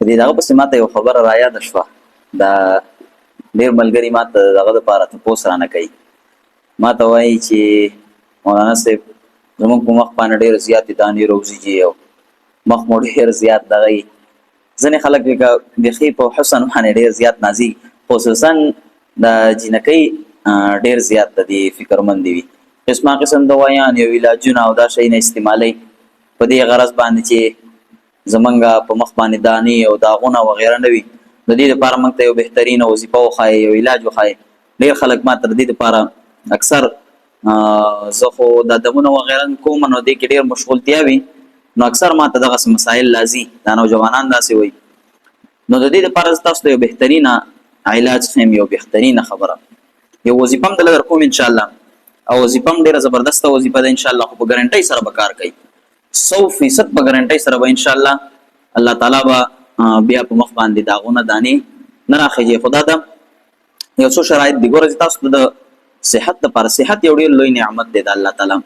په دې دغه پسې ماته یو خبره را یاد شوه. دا ډېر ملګري ماته دغه دپاره تپوس رانه کوي. ماته وایي چې مولانا صاحب زمونږ په مخ باندې ډېرې زیاتې دانې روزېږي او مخ مو ډېر زیات دغه وي. ځینې خلک بیخي په حسن باندې ډېر زیات نازېږي، خصوصا د جینکۍ ډېر زیات د دې فکرمندې وي. قسمه قسم دوایان یو علاجونه او دا شیونه استعمالوي په دې غرض باندې چې زمونږ په مخ باندې دانې او داغونه وغیره نه وي. د دې لپاره موږ ته یو بهترینه وظیفه وښایي، یو علاج وښایي. ډېر خلک ما ته د دې لپاره اکثر زه خو دا دمونه وغیره کوم نو دې کې ډېر مشغولتیا وي، نو اکثر ما ته دغسې مسایل لازي، دا نوجوانان داسې وایي. نو د دې لپاره زه تاسو ته یو بهترینه علاج ښیم، یو بهترینه خبره، یو وظیفه هم دله در کوم انشاءالله. او وظیفه هم ډېره زبردسته وظیفه ده انشاءالله، خو په ګارنټۍ سره به کار کوي، 100% په ګارنټۍ سره به انشاءالله الله تعالی به بیا په مخ باندې داغونه دانې نه راخیږي. خو دا ده یو څو شرایط دي. ګوره چې تاسو د صحت لپاره، صحت یو ډېر لوی نعمت دی د الله تعالی.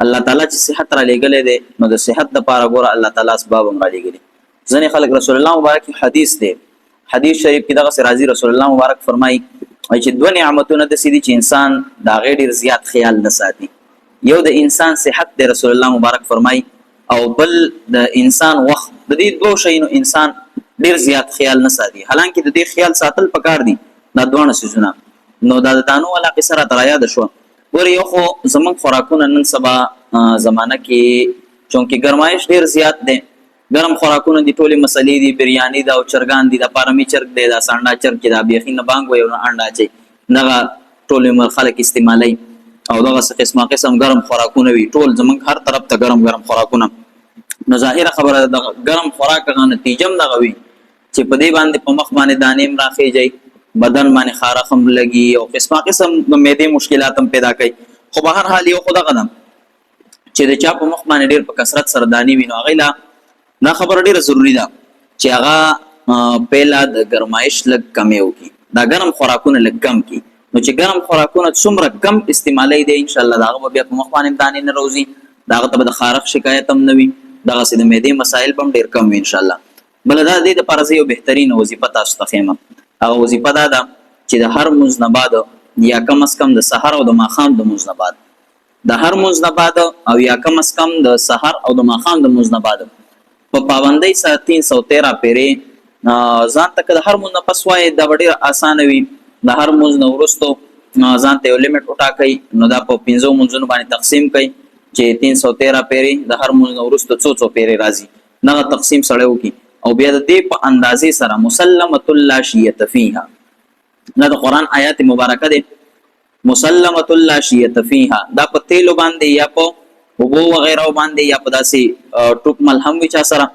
الله تعالی چې صحت را لېږلی دی نو د صحت لپاره ګوره الله تعالی اسباب هم را لېږلي. ځینې خلک رسول الله مبارک حدیث دی، حدیث شریف کې دغسې راځي، رسول الله مبارک فرمایي چې دوه نعمتونه داسې دي چې انسان د هغې ډېر زیات خیال نه ساتي. یو د انسان صحت دی، رسول الله مبارک فرمایي، او بل د انسان وخت. د دې دوه شیونو انسان ډېر زیات خیال نه ساتي، حالانکه د دې خیال ساتل پکار دي دا دواړه څیزونه. نو دا د دانو والا قصه راته رایاده شوه. ګورې یو خو زموږ خوراکونه نن سبا زمانه کې چونکې ګرمایش ډېر زیات دی، ګرم خوراکونه دي، ټولې مسلې دي، بریاني ده او چرګان دي، دا پارمي چرګ دی، دا سانډا چرګ چې دا بیخي نه بانګ وایي او نه انډه اچوي، دغه ټول خلک استعمالوي. او دغسې قسمه قسم ګرم خوراکونه وي، ټول زموږ هر طرف ته ګرم ګرم خوراکونه. نو ظاهره خبره ده د ګرم خوراک هغه نتیجه هم دغه وي چې په دې باندې په مخ باندې دانې هم راخیږي، بدن باندې خارښ هم لګي او قسمه قسم د معدې مشکلات هم پیدا کوي. خو به هر حال یو خو دغه ده چې د چا په مخ باندې ډېر په کثرت سره دانې وي نو هغې له دا خبره ډیره ضروری ده چې هغه پیله د ګرمایش لږ کمې وکړي، دا ګرم خوراکونه لږ کم کړي. نو چې ګرم خوراکونه څومره کم استعمالوي دی انشاءالله د هغه به بیا په مخ باندې دانې نه روځي، د هغه ته به د خارښ شکایت هم نه وي، دغسې د معدې مسایل به هم ډېر کم وي انشاءالله. بله دا د دې دپاره زه یو بهترینه وظیفه تاسو ته ښیم. هغه وظیفه دا ده چې د هر مونځ نه بعد یا کم از کم د سحر او د ماښام د مونځ نه بعد، د هر مونځ نه بعد او یا کم از کم د سحر او د ماښام د مونځ نه بعد په پابندۍ سره 313 پیرې ځان ته که د هر مونځ نه پس وایې دا به ډېره اسانه وي. د هر مونځ نه وروستو ځان ته یو لیمټ وټاکئ، نو دا په 5 مونځونو باندې تقسیم کړئ چې 313 پیرې د هر مونځ نه وروستو څو پیرې راځي، دغه تقسیم سړی وکړي. او بیا د دې په اندازې سره مسلمة لا شیة فیها، دا د قرآن آیات مبارکه دی، مسلمة لا شیة فیها، دا په تیلو باندې یا په اوبو وغیره باندې یا په داسې ټوک ملهم وي چا سره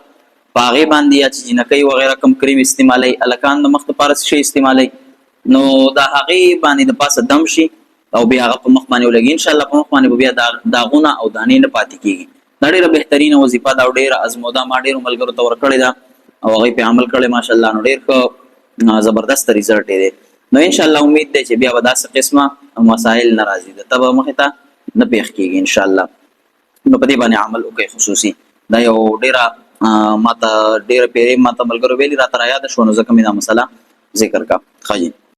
په هغې باندې یا چې جینکۍ وغیره کم کریم استعمالوي، هلکان د مخ دپاره څه شی استعمالوي، نو د هغې باندې د پاسه دم شي او بیا هغه په مخ باندې ولګي، انشاءالله په مخ باندې به بیا داغونه او دانې نه پاتې کېږي. دا ډېره بهترینه وظیفه ده او ډېره ازموده، ما ډېرو ملګرو ته ورکړې ده او هغوی پې عمل کړی ماشاءالله، نو ډېر ښه زبردست ریزلټ یې دی. نو انشاءالله امید دی چې بیا به داسې قسمه مسایل نه راځي، د ته به مخې ته نه پېښ کېږي انشاءالله. نو په دې باندې عمل وکړئ. خصوصي دا یو ډېره ماته ډېره پیرې ماته ملګرو ویلي راته رایاده شوه، نو ځکه مې دا مسله ذکر کړه. ښه جي.